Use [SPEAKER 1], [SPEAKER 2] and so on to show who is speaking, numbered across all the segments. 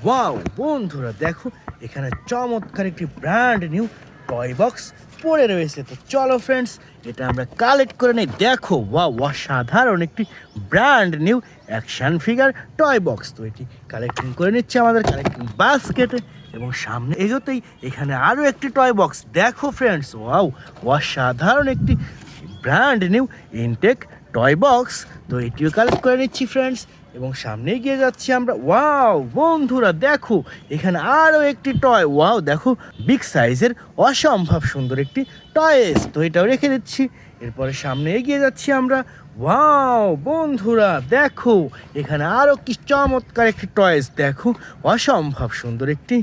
[SPEAKER 1] Wow বন্ধুরা দেখো এখানে চমৎকার একটি ব্র্যান্ড নিউ টয় বক্স পড়ে রয়েছে। তো চলো ফ্রেন্ডস এটা আমরা কালেক্ট করে নেই। দেখো ওয়াও অসাধারণ একটি brand new action figure toy box. তো এটি কালেক্টিং করে নিচ্ছে আমাদের কালেক্টিং বাস্কেটে এবং সামনে এগোতেই এখানে আরও একটি টয় বক্স। দেখো ফ্রেন্ডস ওয়াও অসাধারণ একটি brand new intact toy box. তো এটিও কালেক্ট করে নিচ্ছি ফ্রেন্ডস এবং সামনে এগিয়ে যাচ্ছি আমরা। ওয়াও বন্ধুরা দেখো এখানে আরও একটি টয়। ওয়াও দেখো বিগ সাইজের অসম্ভব সুন্দর একটি টয়েস। তো এটাও রেখে দিচ্ছি। এরপরে সামনে এগিয়ে যাচ্ছি আমরা। ওয়াও বন্ধুরা দেখো এখানে আরও কি চমৎকার একটি টয়েস। দেখো অসম্ভব সুন্দর একটি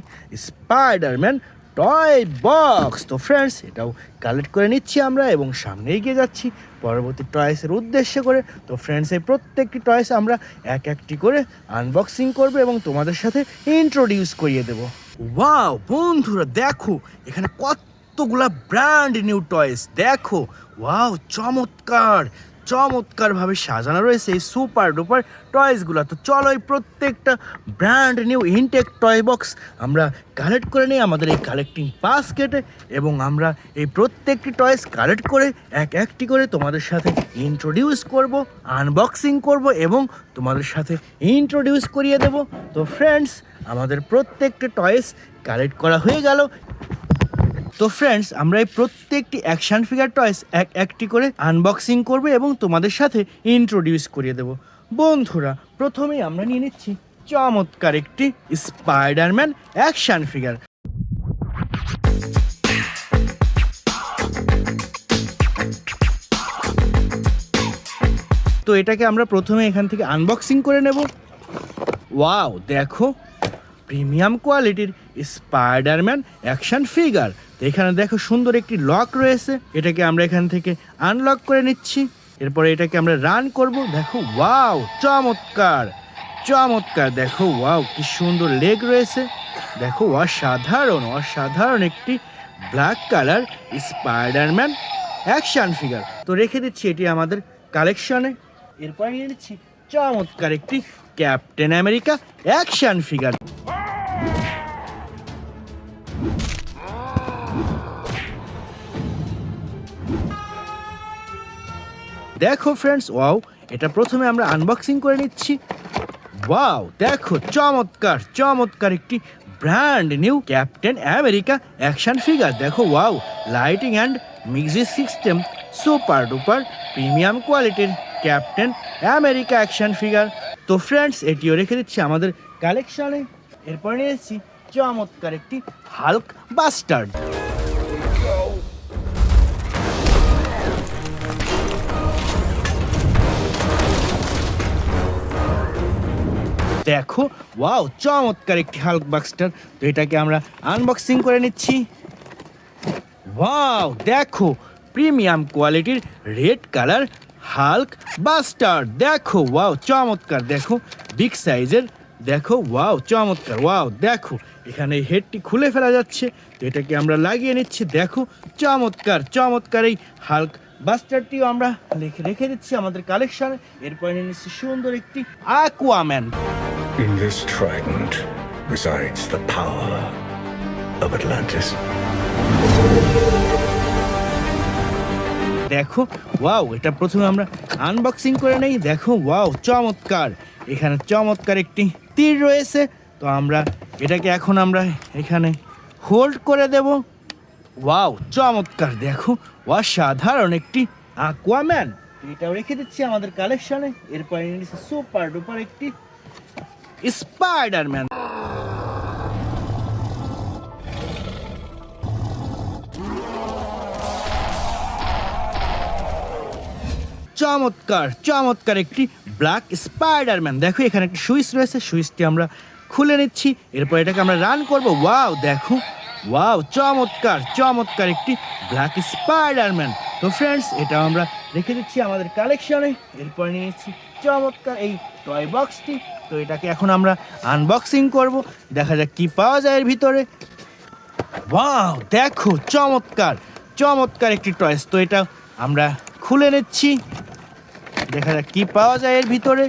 [SPEAKER 1] স্পাইডারম্যান টয় বক্স। তো ফ্রেন্ডস এটাও কালেক্ট করে নিচ্ছি আমরা এবং সামনে এগিয়ে যাচ্ছি পরবর্তী টয়েসের উদ্দেশ্য করে। তো ফ্রেন্ডস এই প্রত্যেকটি টয়েস আমরা এক একটি করে আনবক্সিং করবো এবং তোমাদের সাথে ইন্ট্রোডিউস করিয়ে দেবো। ওয়াও বন্ধুরা দেখো এখানে কতগুলা ব্র্যান্ড নিউ টয়েস। দেখো ওয়াও চমৎকারভাবে সাজানো রয়েছে এই সুপার ডুপার টয়েসগুলো। তো চলো এই প্রত্যেকটা brand new intact toy box আমরা কালেক্ট করে নিই আমাদের এই কালেক্টিং বাস্কেটে এবং আমরা এই প্রত্যেকটি টয়েস কালেক্ট করে এক একটি করে তোমাদের সাথে ইন্ট্রোডিউস করব, আনবক্সিং করব এবং তোমাদের সাথে ইন্ট্রোডিউস করিয়ে দেব। তো ফ্রেন্ডস আমাদের প্রত্যেকটা টয়েস কালেক্ট করা হয়ে গেল। তো ফ্রেন্ডস আমরা এই প্রত্যেকটি অ্যাকশন ফিগার টয়েস এক একটি করে আনবক্সিং করব এবং তোমাদের সাথে ইন্ট্রোডিউস করিয়ে দেব। বন্ধুরা প্রথমেই আমরা নিয়ে নিচ্ছি চমৎকার একটি স্পাইডারম্যান অ্যাকশন ফিগার। তো এটাকে আমরা প্রথমে এখান থেকে আনবক্সিং করে নেব। ওয়াও দেখো প্রিমিয়াম কোয়ালিটির স্পাইডারম্যান অ্যাকশন ফিগার। তো এখানে দেখো সুন্দর একটি লক রয়েছে, এটাকে আমরা এখান থেকে আনলক করে নিচ্ছি। এরপরে এটাকে আমরা রান করব। দেখো ওয়াও চমৎকার দেখো ওয়াও কি সুন্দর লেগ রয়েছে। দেখো অসাধারণ একটি black colour Spiderman action figure. তো রেখে দিচ্ছি এটি আমাদের কালেকশনে। এরপরে নিয়ে নিচ্ছি চমৎকার একটি ক্যাপ্টেন আমেরিকা অ্যাকশন ফিগার। দেখো ফ্রেন্ডস ওয়াও এটা প্রথমে আমরা আনবক্সিং করে নিচ্ছি। ওয়াও দেখো চমৎকার একটি brand new captain America action figure. দেখো wow lighting and music system super duper premium কোয়ালিটির ক্যাপ্টেন আমেরিকা অ্যাকশন ফিগার। তো ফ্রেন্ডস এটিও রেখে দিচ্ছি আমাদের কালেকশনে। এরপর নিয়ে এসেছি চমৎকার একটি হাল্ক বাস্টার্ড। দেখো ওয়াও চমৎকার একটি হাল্ক বাস্টার। তো এটাকে আমরা আনবক্সিং করে নিচ্ছি। ওয়াও দেখো প্রিমিয়াম কোয়ালিটির রেড কালার হাল্ক বাস্টার। দেখো ওয়াও চমৎকার, দেখো বিগ সাইজের। দেখো ওয়াও চমৎকার। ওয়াও দেখো এখানে হেডটি খুলে ফেলা যাচ্ছে। তো এটাকে আমরা লাগিয়ে নিচ্ছি। দেখো চমৎকার এই হাল্ক বাস্টারটিও আমরা রেখে দিচ্ছি আমাদের কালেকশনে। এরপরে নিয়ে নিচ্ছি সুন্দর একটি Aquaman.
[SPEAKER 2] In this trident resides the power of Atlantis.
[SPEAKER 1] দেখো ওয়াও এটা প্রথমে আমরা আনবক্সিং করে নেই। দেখো ওয়াও চমৎকার, এখানে চমৎকার একটি তীর রয়েছে। তো আমরা এটাকে এখন আমরা এখানে হোল্ড করে দেব। ওয়াও চমৎকার, দেখো অসাধারণ একটি অ্যাকুয়াম্যান। এটাও রেখে দিচ্ছি আমাদের কালেকশনে। এরপরে নিচ্ছি সুপার ডুপার একটি স্পাইডারম্যান। চমৎকার একটি ব্ল্যাক স্পাইডারম্যান। দেখো এখানে একটি সুইচ রয়েছে, সুইচটি আমরা খুলে নিচ্ছি। এরপর এটাকে আমরা রান করব। ওয়াও দেখো ওয়াও চমৎকার একটি ব্ল্যাক স্পাইডারম্যান। তো ফ্রেন্ডস এটা আমরা রেখে দিচ্ছি আমাদের কালেকশনে। এরপর নিয়ে নিচ্ছি চমৎকার এই টয় বক্সটি। তো এটাকে এখন আমরা আনবক্সিং করব, দেখা যাক কি পাওয়া যায় এর ভিতরে। ওয়াও দেখো চমৎকার একটি টয়েস। তো এটা আমরা খুলে নিচ্ছি, দেখা যাক কি পাওয়া যায় এর ভিতরে।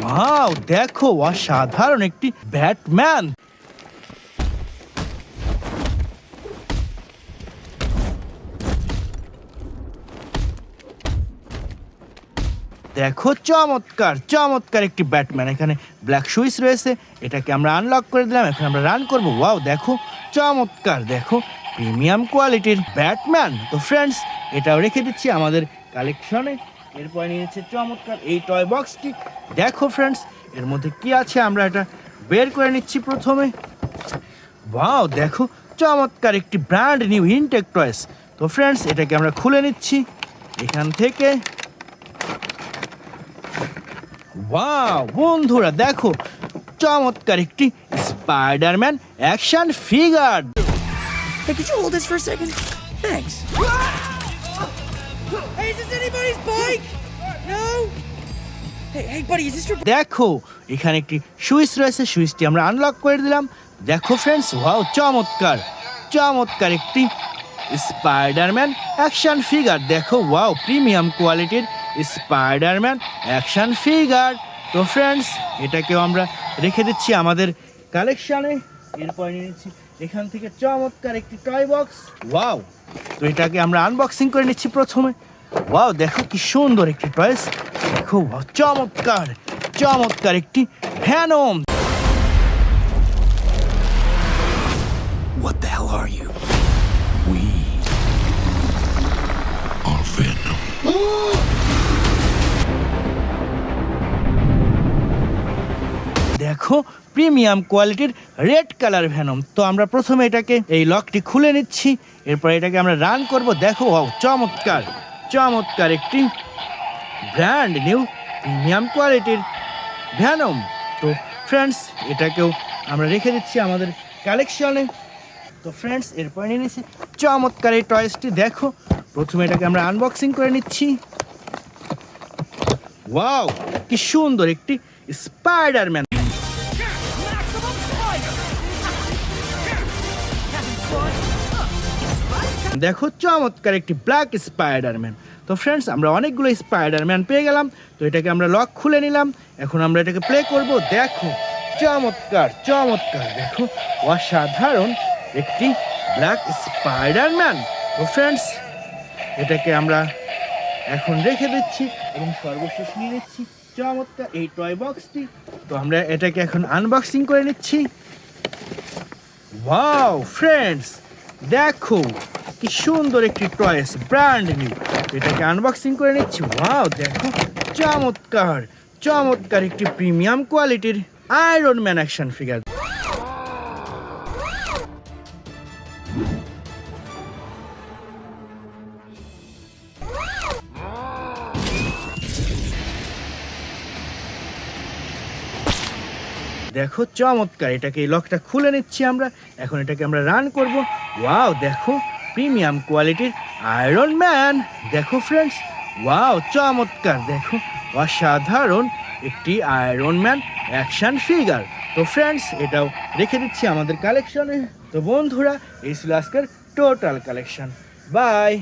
[SPEAKER 1] ওয়াও দেখো অসাধারণ একটি ব্যাটম্যান। দেখো চমৎকার চমৎকার একটি ব্যাটম্যান। এখানে ব্ল্যাক সুইচ রয়েছে, এটাকে আমরা আনলক করে দিলাম। এখন আমরা রান করব। ওয়াও দেখো চমৎকার, দেখো প্রিমিয়াম কোয়ালিটির ব্যাটম্যান। তো ফ্রেন্ডস, এটাও রেখে দিচ্ছি আমাদের কালেকশনে। এরপর নিয়েছে চমৎকার এই টয় বক্সটি। দেখো ফ্রেন্ডস, এর মধ্যে কি আছে আমরা এটা বের করে নিচ্ছি প্রথমে। ওয়াও দেখো চমৎকার একটি ব্র্যান্ড নিউ ইনটেক টয়েস। তো ফ্রেন্ডস, এটাকে আমরা খুলে নিচ্ছি এখান থেকে। ওয়াও বন্ধুরা দেখো চমৎকার একটি Spiderman action figure.
[SPEAKER 3] Hey, could you hold this for a second? Thanks. Hey, is this anybody's bike? No? Hey, buddy, is this your bike?
[SPEAKER 1] দেখো এখানে একটি সুইচ রয়েছে, সুইচটি আমরা আনলক করে দিলাম। দেখো ফ্রেন্ডস, ওয়াও চমৎকার চমৎকার একটি স্পাইডারম্যান অ্যাকশন ফিগার। দেখো ওয়াও প্রিমিয়াম কোয়ালিটির স্পাইডারম্যান অ্যাকশন ফিগার। তো ফ্রেন্ডস, এটাকেও আমরা রেখে দিচ্ছি আমাদের কালেকশানে। এরপর নিয়েছি এখান থেকে চমৎকার একটি টয় বক্স। ওয়াও, তো এটাকে আমরা আনবক্সিং করে নিচ্ছি প্রথমে। ওয়াও দেখো কি সুন্দর একটি টয়েস। দেখো wow, চমৎকার চমৎকার একটি Venom.
[SPEAKER 4] What the hell are you? We are Venom.
[SPEAKER 1] দেখো প্রিমিয়াম কোয়ালিটির রেড কালার ভ্যানম। তো আমরা প্রথমে এটাকে এই লকটি খুলে নিচ্ছি, এরপর এটাকে আমরা রান করব। দেখো ওয়াও চমৎকার চমৎকার একটি ব্র্যান্ড নিউ প্রিমিয়াম কোয়ালিটির ভ্যানম। তো ফ্রেন্ডস, এটাকেও আমরা রেখে দিচ্ছি আমাদের কালেকশনে। তো ফ্রেন্ডস, এরপর নিয়ে নিচ্ছি চমৎকার এই টয়েসটি। দেখো প্রথমে এটাকে আমরা আনবক্সিং করে নিচ্ছি। ওয়াও কি সুন্দর একটি স্পাইডারম্যান। দেখো চমৎকার একটি ব্ল্যাক স্পাইডারম্যান। তো ফ্রেন্ডস, আমরা অনেকগুলো স্পাইডারম্যান পেয়ে গেলাম। তো এটাকে আমরা লক খুলে নিলাম। এখন আমরা এটাকে প্লে করব। দেখো চমৎকার চমৎকার, দেখো অসাধারণ একটি ব্ল্যাক স্পাইডারম্যান। তো ফ্রেন্ডস, এটাকে আমরা এখন রেখে দিচ্ছি এবং সর্বশেষ নিয়ে নিচ্ছি চমৎকার এই টয় বক্সটি। তো আমরা এটাকে এখন আনবক্সিং করে নিচ্ছি। ওয়াও ফ্রেন্ডস, দেখো কি সুন্দর একটি টয়েস ব্র্যান্ড নিউ। এটাকে আনবক্সিং করে নিচ্ছি। ওয়াও দেখো চমৎকার চমৎকার একটি প্রিমিয়াম কোয়ালিটির আয়রন ম্যান অ্যাকশন ফিগার। দেখো চমৎকার, এটাকে এই লকটা খুলে নিচ্ছি আমরা। এখন এটাকে আমরা রান করব। ওয়াও দেখো প্রিমিয়াম কোয়ালিটির আয়রন ম্যান। দেখো ফ্রেন্ডস, ওয়াও চমৎকার, দেখো অসাধারণ একটি আয়রন ম্যান অ্যাকশন ফিগার। তো ফ্রেন্ডস, এটাও রেখে দিচ্ছি আমাদের কালেকশনে। তো বন্ধুরা, এই ছিল আজকের টোটাল কালেকশন। বাই।